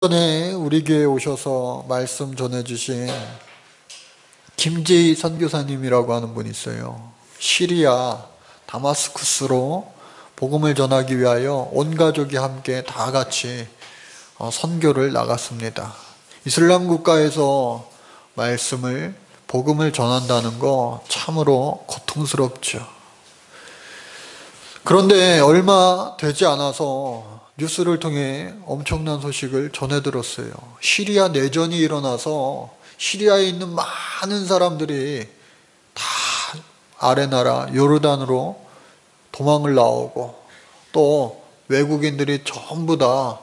전에 우리 교회에 오셔서 말씀 전해주신 김재희 선교사님이라고 하는 분이 있어요. 시리아 다마스쿠스로 복음을 전하기 위하여 온 가족이 함께 다 같이 선교를 나갔습니다. 이슬람 국가에서 복음을 전한다는 거 참으로 고통스럽죠. 그런데 얼마 되지 않아서 뉴스를 통해 엄청난 소식을 전해 들었어요. 시리아 내전이 일어나서 시리아에 있는 많은 사람들이 다 아래 나라 요르단으로 도망을 나오고, 또 외국인들이 전부 다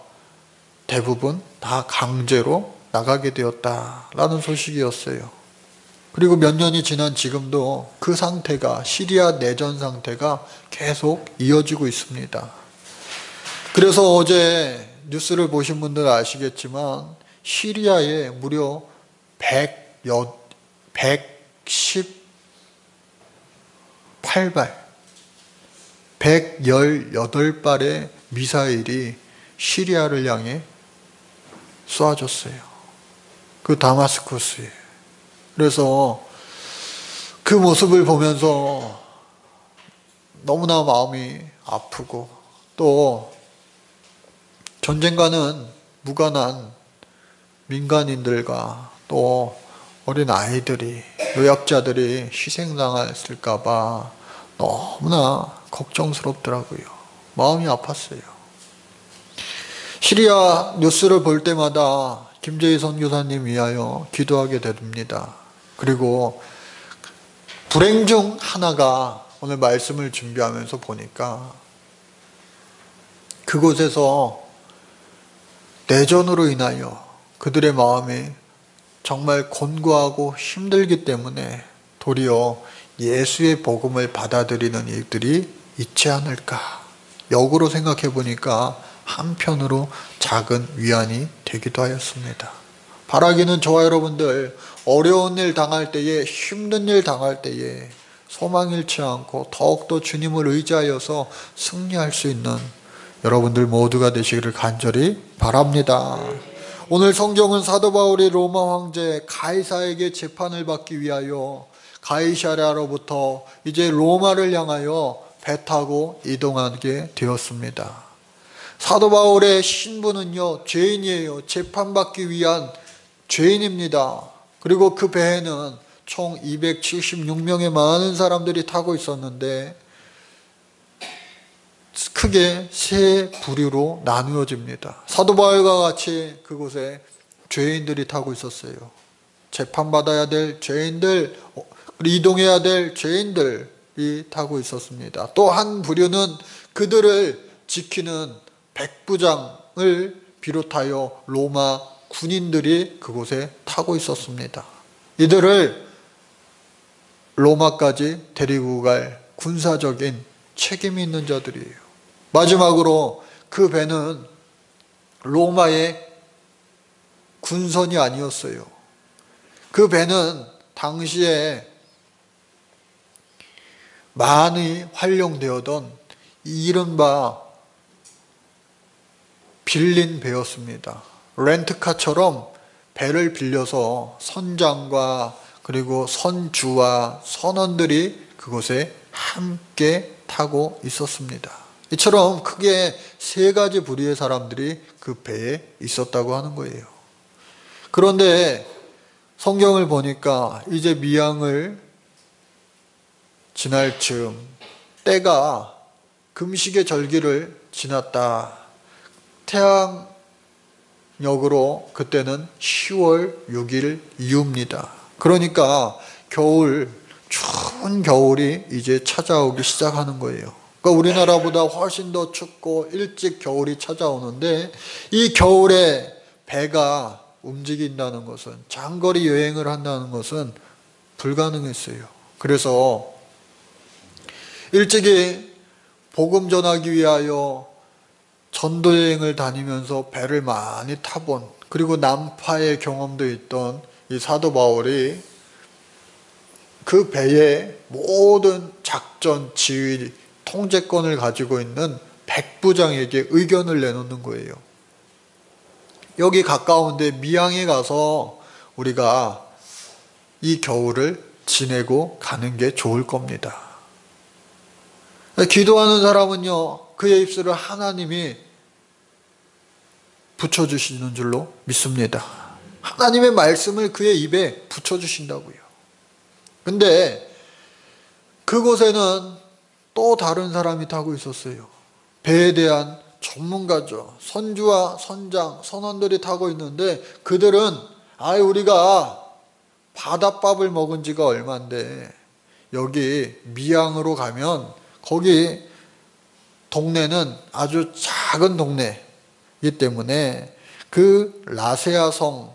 대부분 다 강제로 나가게 되었다라는 소식이었어요. 그리고 몇 년이 지난 지금도 그 상태가, 시리아 내전 상태가 계속 이어지고 있습니다. 그래서 어제 뉴스를 보신 분들은 아시겠지만 시리아에 무려 118발의 미사일이 시리아를 향해 쏘아졌어요. 그 다마스쿠스에. 그래서 그 모습을 보면서 너무나 마음이 아프고, 또 전쟁과는 무관한 민간인들과 또 어린 아이들이, 노약자들이 희생당했을까봐 너무나 걱정스럽더라고요. 마음이 아팠어요. 시리아 뉴스를 볼 때마다 김재희 선교사님 위하여 기도하게 됩니다. 그리고 불행 중 하나가 오늘 말씀을 준비하면서 보니까 그곳에서 내전으로 인하여 그들의 마음이 정말 곤고하고 힘들기 때문에 도리어 예수의 복음을 받아들이는 일들이 있지 않을까. 역으로 생각해 보니까 한편으로 작은 위안이 되기도 하였습니다. 바라기는 저와 여러분들 어려운 일 당할 때에, 힘든 일 당할 때에 소망 잃지 않고 더욱더 주님을 의지하여서 승리할 수 있는 여러분들 모두가 되시기를 간절히 바랍니다. 오늘 성경은 사도 바울이 로마 황제 가이사에게 재판을 받기 위하여 가이사랴로부터 이제 로마를 향하여 배 타고 이동하게 되었습니다. 사도 바울의 신분은요, 죄인이에요. 재판받기 위한 죄인입니다. 그리고 그 배에는 총 276명의 많은 사람들이 타고 있었는데 크게 세 부류로 나누어집니다. 사도 바울과 같이 그곳에 죄인들이 타고 있었어요. 재판받아야 될 죄인들, 이동해야 될 죄인들이 타고 있었습니다. 또 한 부류는 그들을 지키는 백부장을 비롯하여 로마 군인들이 그곳에 타고 있었습니다. 이들을 로마까지 데리고 갈 군사적인 책임이 있는 자들이에요. 마지막으로 그 배는 로마의 군선이 아니었어요. 그 배는 당시에 많이 활용되었던 이른바 빌린 배였습니다. 렌트카처럼 배를 빌려서 선장과 그리고 선주와 선원들이 그곳에 함께 타고 있었습니다. 이처럼 크게 세 가지 부류의 사람들이 그 배에 있었다고 하는 거예요. 그런데 성경을 보니까 이제 미양을 지날 즈음, 때가 금식의 절기를 지났다. 태양력으로 그때는 10월 6일 이후입니다. 그러니까 추운 겨울이 이제 찾아오기 시작하는 거예요. 그러니까 우리나라보다 훨씬 더 춥고 일찍 겨울이 찾아오는데, 이 겨울에 배가 움직인다는 것은, 장거리 여행을 한다는 것은 불가능했어요. 그래서 일찍이 복음 전하기 위하여 전도여행을 다니면서 배를 많이 타본, 그리고 난파의 경험도 있던 이 사도 바울이 그 배의 모든 작전 지휘 통제권을 가지고 있는 백부장에게 의견을 내놓는 거예요. 여기 가까운데 미양에 가서 우리가 이 겨울을 지내고 가는 게 좋을 겁니다. 기도하는 사람은요, 그의 입술을 하나님이 붙여주시는 줄로 믿습니다. 하나님의 말씀을 그의 입에 붙여주신다고요. 근데 그곳에는 또 다른 사람이 타고 있었어요. 배에 대한 전문가죠. 선주와 선장, 선원들이 타고 있는데 그들은 우리가 바닷밥을 먹은 지가 얼만데 여기 미양으로 가면 거기 동네는 아주 작은 동네이기 때문에 그 라세아 성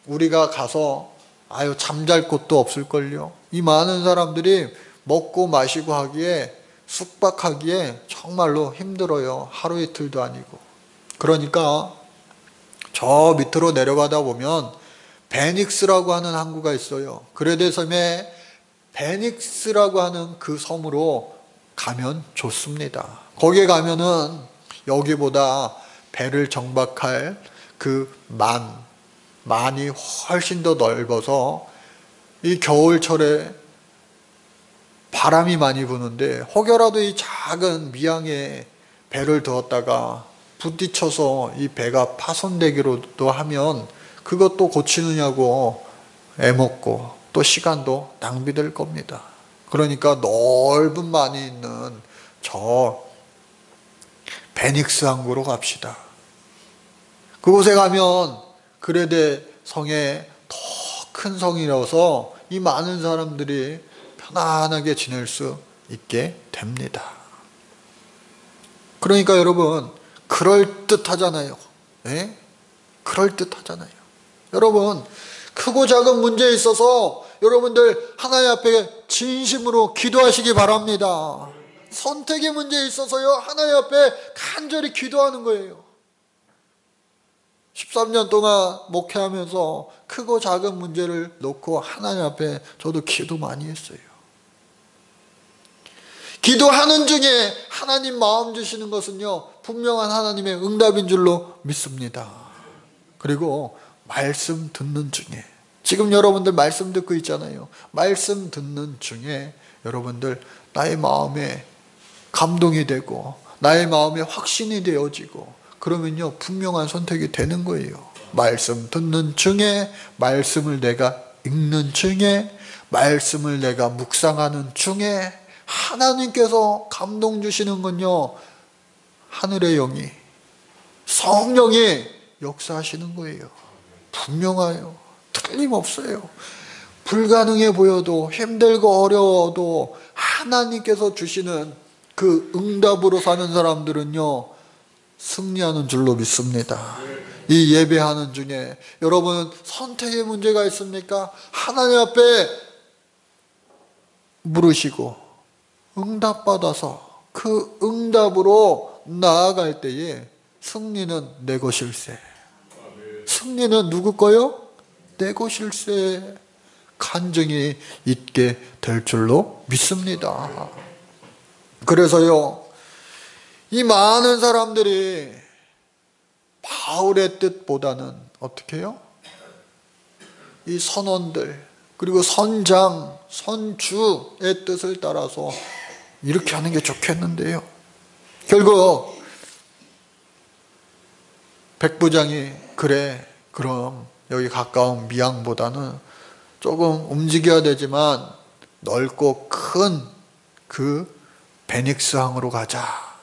우리가 가서 잠잘 곳도 없을걸요. 이 많은 사람들이 먹고 마시고 하기에 숙박하기에 정말로 힘들어요. 하루 이틀도 아니고. 그러니까 저 밑으로 내려가다 보면 베닉스라고 하는 항구가 있어요. 그레데 섬에 베닉스라고 하는 그 섬으로 가면 좋습니다. 거기에 가면은 여기보다 배를 정박할 그 만이 훨씬 더 넓어서 이 겨울철에 바람이 많이 부는데 혹여라도 이 작은 미양에 배를 두었다가 부딪혀서 이 배가 파손되기로도 하면 그것도 고치느냐고 애먹고 또 시간도 낭비될 겁니다. 그러니까 넓은 만이 있는 저 베닉스 항구로 갑시다. 그곳에 가면 그레데 성에 더 큰 성이라서 이 많은 사람들이 편안하게 지낼 수 있게 됩니다. 그러니까 여러분 그럴듯하잖아요. 네? 그럴듯하잖아요. 여러분 크고 작은 문제에 있어서 여러분들 하나님 앞에 진심으로 기도하시기 바랍니다. 선택의 문제에 있어서요 하나님 앞에 간절히 기도하는 거예요. 13년 동안 목회하면서 크고 작은 문제를 놓고 하나님 앞에 저도 기도 많이 했어요. 기도하는 중에 하나님 마음 주시는 것은요 분명한 하나님의 응답인 줄로 믿습니다. 그리고 말씀 듣는 중에 지금 여러분들 말씀 듣고 있잖아요. 말씀 듣는 중에 여러분들 나의 마음에 감동이 되고 나의 마음에 확신이 되어지고 그러면요 분명한 선택이 되는 거예요. 말씀 듣는 중에 말씀을 내가 읽는 중에 말씀을 내가 묵상하는 중에 하나님께서 감동 주시는 건요 하늘의 영이 성령이 역사하시는 거예요. 분명해요. 틀림없어요. 불가능해 보여도 힘들고 어려워도 하나님께서 주시는 그 응답으로 사는 사람들은요 승리하는 줄로 믿습니다. 이 예배하는 중에 여러분 선택의 문제가 있습니까? 하나님 앞에 물으시고 응답받아서 그 응답으로 나아갈 때에 승리는 내 것일세. 승리는 누구 거요? 내 것일세. 간증이 있게 될 줄로 믿습니다. 그래서요 이 많은 사람들이 바울의 뜻보다는 어떻게 해요? 이 선원들 그리고 선장, 선주의 뜻을 따라서 이렇게 하는 게 좋겠는데요. 결국 백부장이 그래 그럼 여기 가까운 미양보다는 조금 움직여야 되지만 넓고 큰 그 베닉스항으로 가자.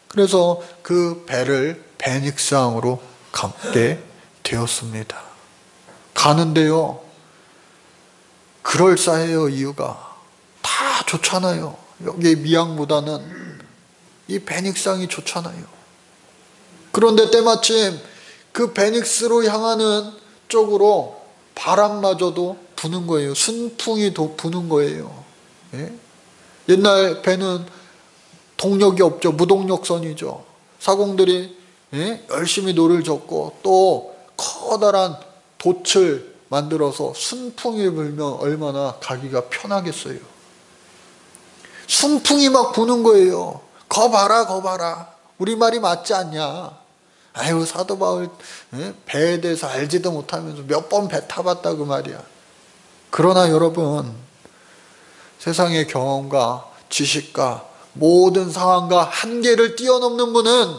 그래서 그 배를 베닉스항으로 감게 되었습니다. 가는데요 그럴싸해요. 이유가 다 좋잖아요. 여기 미양보다는 이 베닉스항이 좋잖아요. 그런데 때마침 그 베닉스로 향하는 쪽으로 바람마저도 부는 거예요. 순풍이 부는 거예요. 예? 옛날 배는 동력이 없죠. 무동력선이죠. 사공들이 열심히 노를 젓고 또 커다란 돛을 만들어서 순풍이 불면 얼마나 가기가 편하겠어요. 순풍이 막 부는 거예요. 거 봐라 거 봐라. 우리말이 맞지 않냐. 아유, 사도 바울 배에 대해서 알지도 못하면서 몇 번 배 타봤다고 말이야. 그러나 여러분, 세상의 경험과 지식과 모든 상황과 한계를 뛰어넘는 분은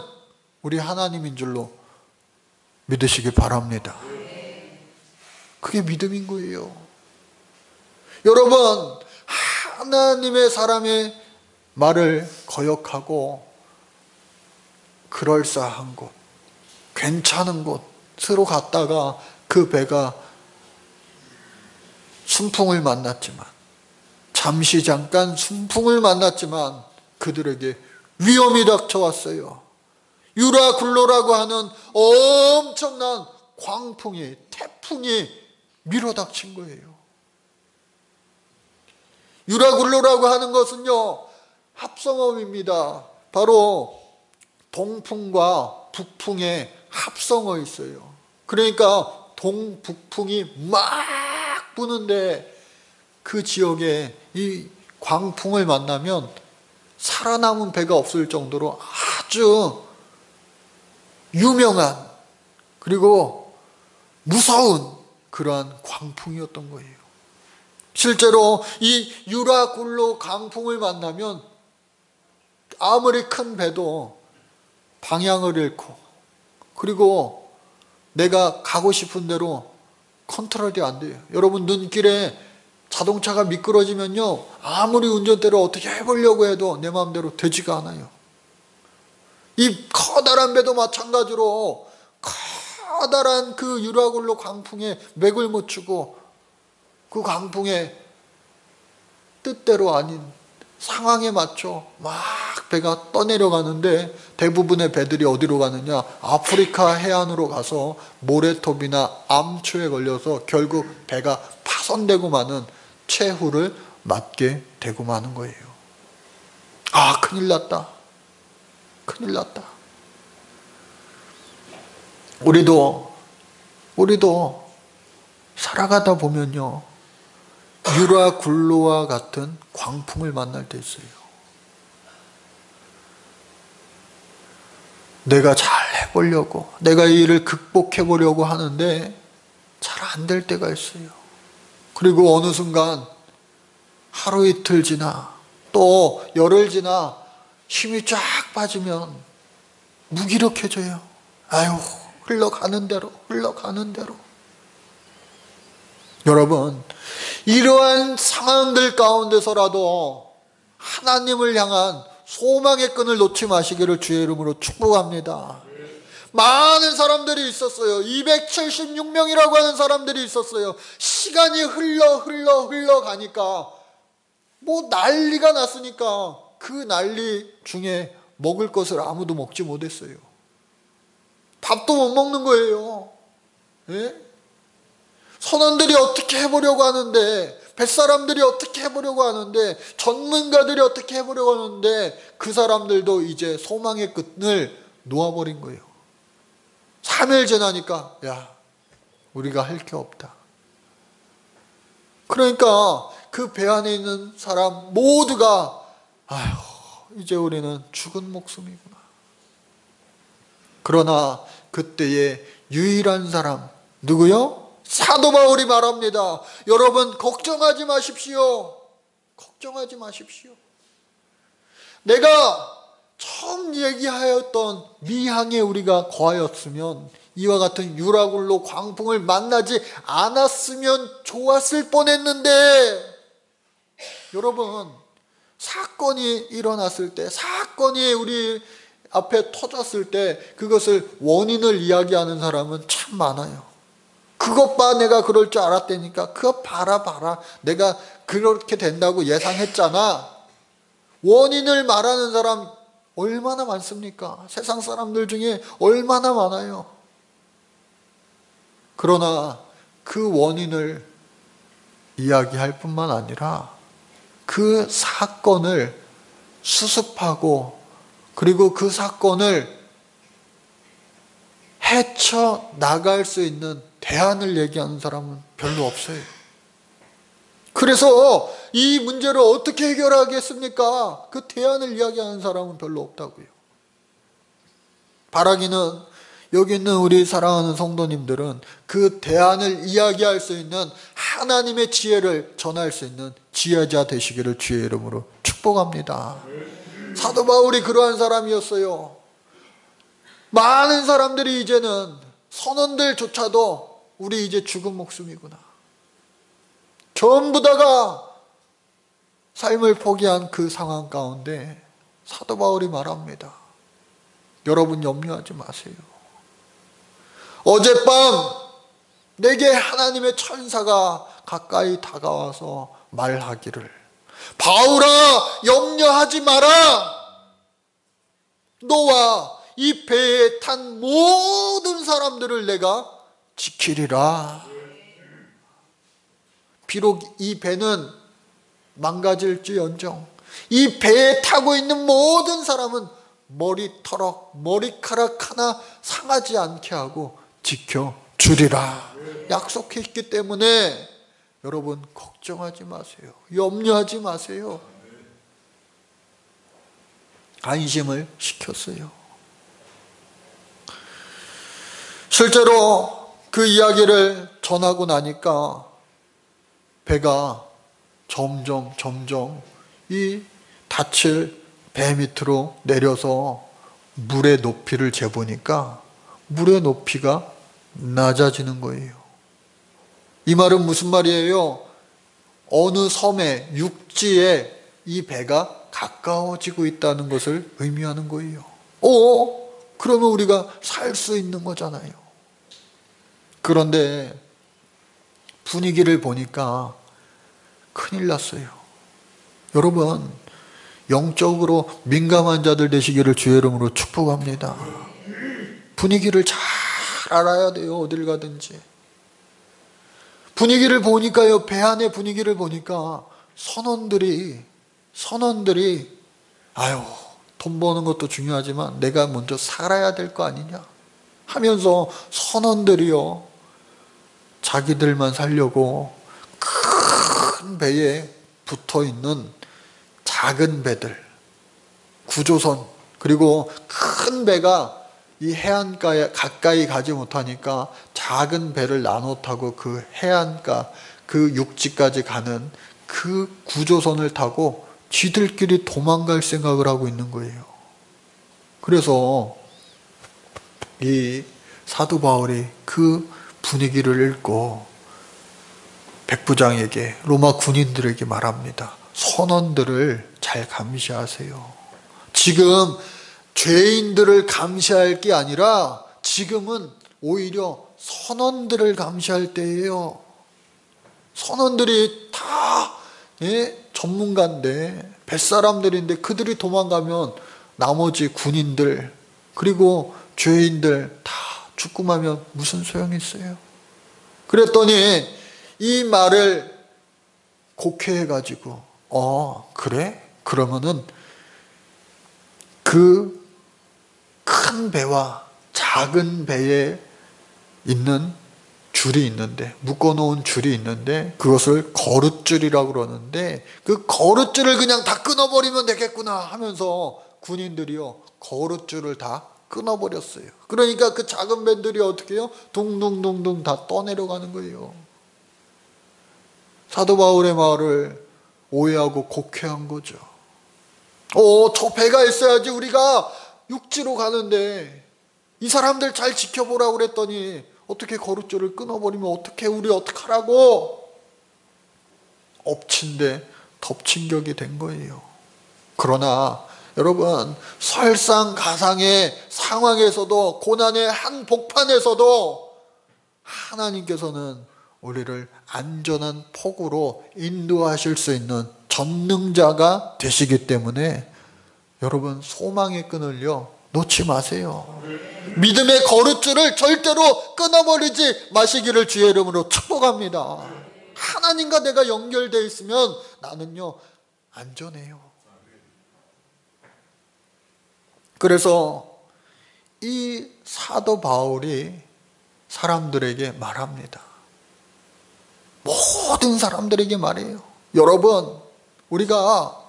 우리 하나님인 줄로 믿으시기 바랍니다. 그게 믿음인 거예요. 여러분, 하나님의 사람의 말을 거역하고 그럴싸한 곳, 괜찮은 곳으로 갔다가 그 배가 순풍을 만났지만, 잠시 잠깐 순풍을 만났지만 그들에게 위험이 닥쳐왔어요. 유라굴로라고 하는 엄청난 광풍이, 태풍이 밀어닥친 거예요. 유라굴로라고 하는 것은요, 합성어입니다. 바로 동풍과 북풍의 합성어 있어요. 그러니까 동북풍이 막 부는데 그 지역에 이 광풍을 만나면 살아남은 배가 없을 정도로 아주 유명한, 그리고 무서운 그러한 광풍이었던 거예요. 실제로 이 유라굴로 강풍을 만나면 아무리 큰 배도 방향을 잃고, 그리고 내가 가고 싶은 대로 컨트롤이 안 돼요. 여러분, 눈길에 자동차가 미끄러지면요, 아무리 운전대를 어떻게 해보려고 해도 내 마음대로 되지가 않아요. 이 커다란 배도 마찬가지로 커다란 그 유라굴로 강풍에 맥을 못 추고 그 강풍의 뜻대로 아닌 상황에 맞춰 막 배가 떠내려가는데, 대부분의 배들이 어디로 가느냐, 아프리카 해안으로 가서 모래톱이나 암초에 걸려서 결국 배가 파손되고 마는 최후를 맞게 되고 마는 거예요. 아, 큰일 났다. 큰일 났다. 우리도 살아가다 보면요, 유라굴로와 같은 광풍을 만날 때 있어요. 내가 잘 해보려고, 내가 이 일을 극복해 보려고 하는데 잘 안 될 때가 있어요. 그리고 어느 순간 하루 이틀 지나 또 열흘 지나 힘이 쫙 빠지면 무기력해져요. 아유, 흘러가는 대로. 여러분, 이러한 상황들 가운데서라도 하나님을 향한 소망의 끈을 놓지 마시기를 주의 이름으로 축복합니다. 많은 사람들이 있었어요. 276명이라고 하는 사람들이 있었어요. 시간이 흘러가니까 뭐 난리가 났으니까 그 난리 중에 먹을 것을 아무도 먹지 못했어요. 밥도 못 먹는 거예요. 예? 선원들이 어떻게 해보려고 하는데, 뱃사람들이 어떻게 해보려고 하는데, 전문가들이 어떻게 해보려고 하는데, 그 사람들도 이제 소망의 끈을 놓아버린 거예요. 3일 지나니까 야, 우리가 할 게 없다. 그러니까 그 배 안에 있는 사람 모두가 아휴, 이제 우리는 죽은 목숨이구나. 그러나 그때의 유일한 사람 누구요? 사도 바울이 말합니다. 여러분, 걱정하지 마십시오. 걱정하지 마십시오. 내가 처음 얘기하였던 미항에 우리가 거하였으면, 이와 같은 유라굴로 광풍을 만나지 않았으면 좋았을 뻔했는데, 여러분, 사건이 일어났을 때, 사건이 우리 앞에 터졌을 때 그것을 원인을 이야기하는 사람은 참 많아요. 그것 봐, 내가 그럴 줄 알았다니까. 그거 봐라. 내가 그렇게 된다고 예상했잖아. 원인을 말하는 사람 얼마나 많습니까? 세상 사람들 중에 얼마나 많아요. 그러나 그 원인을 이야기할 뿐만 아니라 그 사건을 수습하고, 그리고 그 사건을 헤쳐나갈 수 있는 대안을 얘기하는 사람은 별로 없어요. 그래서 이 문제를 어떻게 해결하겠습니까? 그 대안을 이야기하는 사람은 별로 없다고요. 바라기는 여기 있는 우리 사랑하는 성도님들은 그 대안을 이야기할 수 있는 하나님의 지혜를 전할 수 있는 지혜자 되시기를 주의 이름으로 축복합니다. 사도 바울이 그러한 사람이었어요. 많은 사람들이 이제는 선원들조차도 우리 이제 죽은 목숨이구나. 전부 다가 삶을 포기한 그 상황 가운데 사도 바울이 말합니다. 여러분 염려하지 마세요. 어젯밤 내게 하나님의 천사가 가까이 다가와서 말하기를 바울아 염려하지 마라. 너와 이 배에 탄 모든 사람들을 내가 지키리라. 비록 이 배는 망가질지언정 이 배에 타고 있는 모든 사람은 머리털럭 머리카락 하나 상하지 않게 하고 지켜주리라 약속했기 때문에 여러분 걱정하지 마세요. 염려하지 마세요. 안심을 시켰어요. 실제로 그 이야기를 전하고 나니까 배가 점점 이 닻을 배 밑으로 내려서 물의 높이를 재보니까 물의 높이가 낮아지는 거예요. 이 말은 무슨 말이에요? 어느 섬에 육지에 이 배가 가까워지고 있다는 것을 의미하는 거예요. 그러면 우리가 살 수 있는 거잖아요. 그런데 분위기를 보니까 큰일 났어요. 여러분 영적으로 민감한 자들 되시기를 주의 이름으로 축복합니다. 분위기를 잘 알아야 돼요. 어딜 가든지. 분위기를 보니까요. 배 안의 분위기를 보니까 선원들이 돈 버는 것도 중요하지만 내가 먼저 살아야 될 거 아니냐 하면서 선원들이요. 자기들만 살려고 큰 배에 붙어있는 작은 배들, 구조선, 그리고 큰 배가 이 해안가에 가까이 가지 못하니까 작은 배를 나눠 타고 그 해안가, 그 육지까지 가는 그 구조선을 타고 지들끼리 도망갈 생각을 하고 있는 거예요. 그래서 이 사도 바울이 그 분위기를 읽고 백부장에게 로마 군인들에게 말합니다. 선원들을 잘 감시하세요. 지금 죄인들을 감시할 게 아니라 지금은 오히려 선원들을 감시할 때예요. 선원들이 다 전문가인데 뱃사람들인데 그들이 도망가면 나머지 군인들 그리고 죄인들 다 죽고마면 무슨 소용이 있어요? 그랬더니 이 말을 곡해해가지고 그래? 그러면은 그 큰 배와 작은 배에 있는 줄이 있는데 묶어놓은 줄이 있는데 그것을 거룻줄이라고 그러는데 그 거룻줄을 그냥 다 끊어버리면 되겠구나 하면서 군인들이요 거룻줄을 다 끊어버렸어요. 그러니까 그 작은 배들이 어떻게 해요? 둥둥둥둥 다 떠내려가는 거예요. 사도 바울의 말을 오해하고 곡해한 거죠. 저 배가 있어야지 우리가 육지로 가는데 이 사람들 잘 지켜보라고 그랬더니 어떻게 거룻줄을 끊어버리면 우리 어떡하라고 엎친 데 덮친 격이 된 거예요. 그러나 여러분 설상가상의 상황에서도 고난의 한복판에서도 하나님께서는 우리를 안전한 폭으로 인도하실 수 있는 전능자가 되시기 때문에 여러분 소망의 끈을요 놓지 마세요. 믿음의 거룻줄을 절대로 끊어버리지 마시기를 주의 이름으로 축복합니다. 하나님과 내가 연결되어 있으면 나는요 안전해요. 그래서 이 사도 바울이 사람들에게 말합니다. 모든 사람들에게 말해요. 여러분 우리가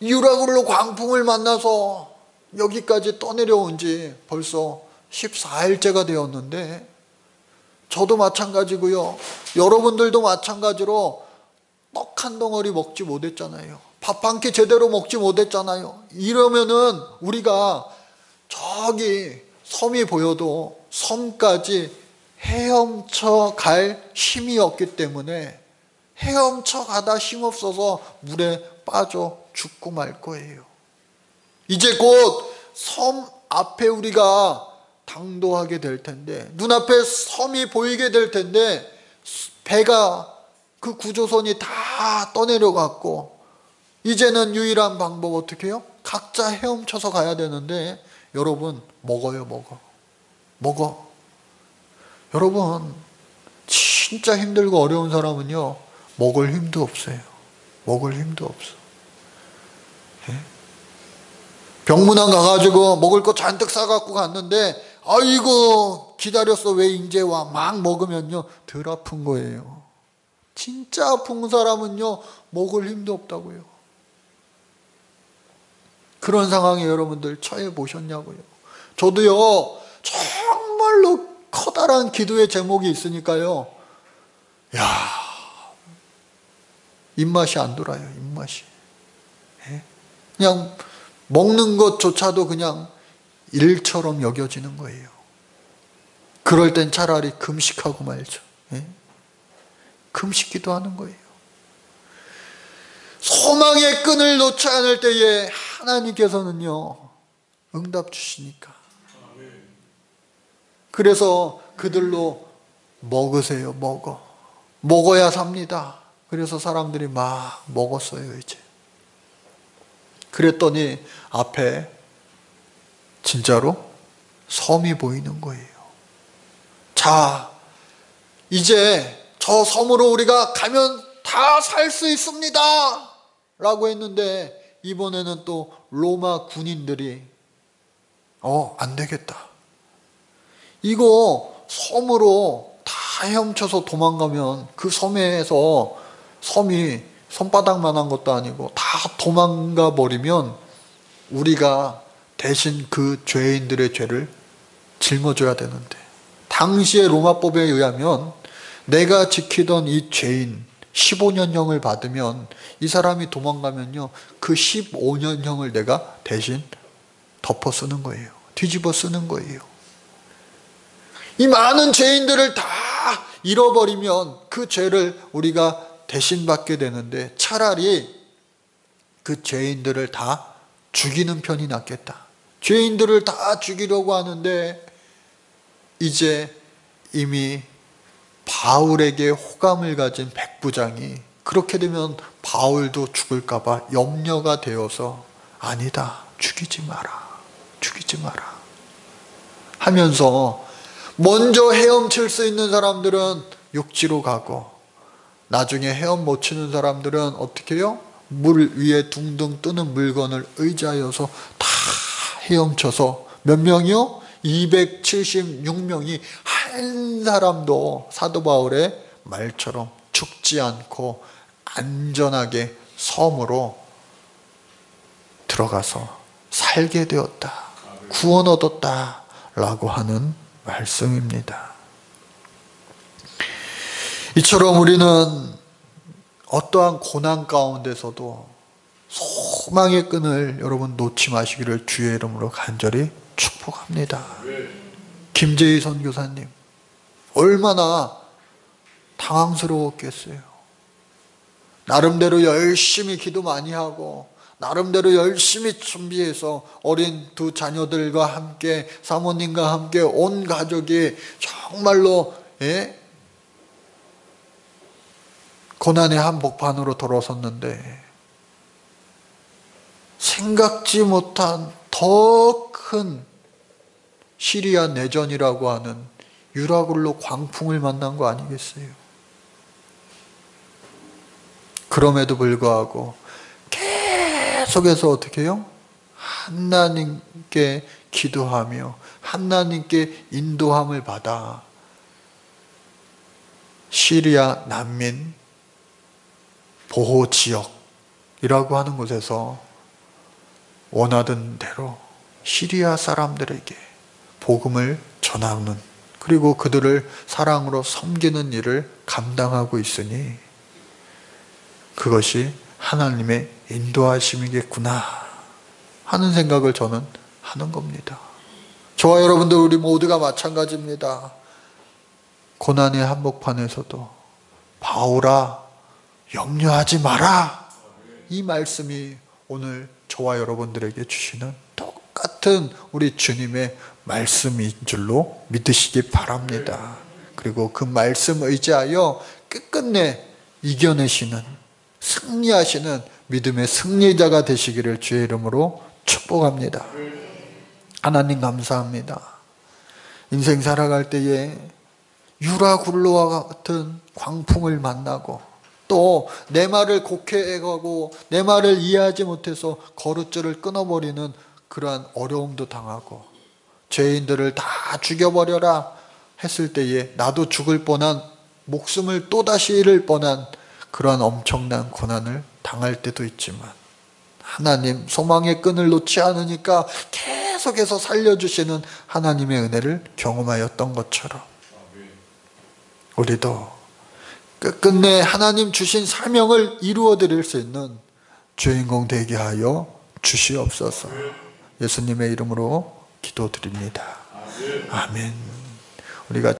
유라굴로 광풍을 만나서 여기까지 떠내려온 지 벌써 14일째가 되었는데 저도 마찬가지고요. 여러분들도 마찬가지로 떡 한 덩어리 먹지 못했잖아요. 밥 한 끼 제대로 먹지 못했잖아요. 이러면은 우리가 저기 섬이 보여도 섬까지 헤엄쳐 갈 힘이 없기 때문에 헤엄쳐 가다 힘없어서 물에 빠져 죽고 말 거예요. 이제 곧 섬 앞에 우리가 당도하게 될 텐데, 눈앞에 섬이 보이게 될 텐데, 배가 그 구조선이 다 떠내려갔고, 이제는 유일한 방법 어떻게 해요? 각자 헤엄쳐서 가야 되는데, 여러분 먹어요. 먹어. 여러분 진짜 힘들고 어려운 사람은요, 먹을 힘도 없어요. 먹을 힘도 없어. 예? 병문안 가가지고 먹을 거 잔뜩 싸갖고 갔는데, 아이고 기다렸어 왜 이제 와, 막 먹으면요 덜 아픈 거예요. 진짜 아픈 사람은요 먹을 힘도 없다고요. 그런 상황에 여러분들 처해 보셨냐고요. 저도요 정말로 커다란 기도의 제목이 있으니까요, 야, 입맛이 안 돌아요. 입맛이. 그냥 먹는 것조차도 그냥 일처럼 여겨지는 거예요. 그럴 땐 차라리 금식하고 말죠. 금식 기도하는 거예요. 소망의 끈을 놓지 않을 때에 하나님께서는요 응답 주시니까. 그래서 그들로 먹으세요. 먹어야 삽니다. 그래서 사람들이 막 먹었어요. 이제 그랬더니 앞에 진짜로 섬이 보이는 거예요. 자, 이제 저 섬으로 우리가 가면 다 살 수 있습니다 라고 했는데, 이번에는 또 로마 군인들이 안 되겠다, 이거 섬으로 다 헤엄쳐서 도망가면 그 섬에서, 섬이 손바닥만한 것도 아니고 다 도망가 버리면 우리가 대신 그 죄인들의 죄를 짊어져야 되는데, 당시의 로마법에 의하면 내가 지키던 이 죄인 15년형을 받으면, 이 사람이 도망가면요 그 15년형을 내가 대신 덮어 쓰는 거예요. 뒤집어 쓰는 거예요. 이 많은 죄인들을 다 잃어버리면 그 죄를 우리가 대신 받게 되는데, 차라리 그 죄인들을 다 죽이는 편이 낫겠다. 죄인들을 다 죽이려고 하는데, 이제 이미 바울에게 호감을 가진 백부장이 그렇게 되면 바울도 죽을까 봐 염려가 되어서, 아니다, 죽이지 마라 하면서 먼저 헤엄칠 수 있는 사람들은 육지로 가고, 나중에 헤엄 못 치는 사람들은 어떻게 해요? 물 위에 둥둥 뜨는 물건을 의지하여서 다 헤엄쳐서, 몇 명이요? 276명이 한 사람도 사도 바울의 말처럼 죽지 않고 안전하게 섬으로 들어가서 살게 되었다, 구원 얻었다 라고 하는 말씀입니다. 이처럼 우리는 어떠한 고난 가운데서도 소망의 끈을 여러분 놓지 마시기를 주의 이름으로 간절히 축복합니다. 김재희 선교사님 얼마나 당황스러웠겠어요. 나름대로 열심히 기도 많이 하고, 나름대로 열심히 준비해서 어린 두 자녀들과 함께, 사모님과 함께 온 가족이 정말로 고난의 한복판으로 돌아섰는데, 생각지 못한 더 큰 시리아 내전이라고 하는 유라굴로 광풍을 만난 거 아니겠어요? 그럼에도 불구하고 계속해서 어떻게 해요? 하나님께 기도하며 하나님께 인도함을 받아 시리아 난민 보호지역이라고 하는 곳에서 원하던 대로 시리아 사람들에게 복음을 전하는, 그리고 그들을 사랑으로 섬기는 일을 감당하고 있으니 그것이 하나님의 인도하심이겠구나 하는 생각을 저는 하는 겁니다. 저와 여러분들, 우리 모두가 마찬가지입니다. 고난의 한복판에서도 바울아 염려하지 마라, 이 말씀이 오늘 저와 여러분들에게 주시는 똑같은 우리 주님의 말씀인 줄로 믿으시기 바랍니다. 그리고 그 말씀 의지하여 끝끝내 이겨내시는, 승리하시는 믿음의 승리자가 되시기를 주의 이름으로 축복합니다. 하나님 감사합니다. 인생 살아갈 때에 유라굴로와 같은 광풍을 만나고, 또 내 말을 곡해가고 내 말을 이해하지 못해서 거룻줄을 끊어버리는 그러한 어려움도 당하고, 죄인들을 다 죽여버려라 했을 때에 나도 죽을 뻔한, 목숨을 또다시 잃을 뻔한 그러한 엄청난 고난을 당할 때도 있지만, 하나님 소망의 끈을 놓지 않으니까 계속해서 살려주시는 하나님의 은혜를 경험하였던 것처럼 우리도 끝끝내 하나님 주신 사명을 이루어 드릴 수 있는 주인공 되게 하여 주시옵소서. 예수님의 이름으로 기도드립니다. 아멘. 우리가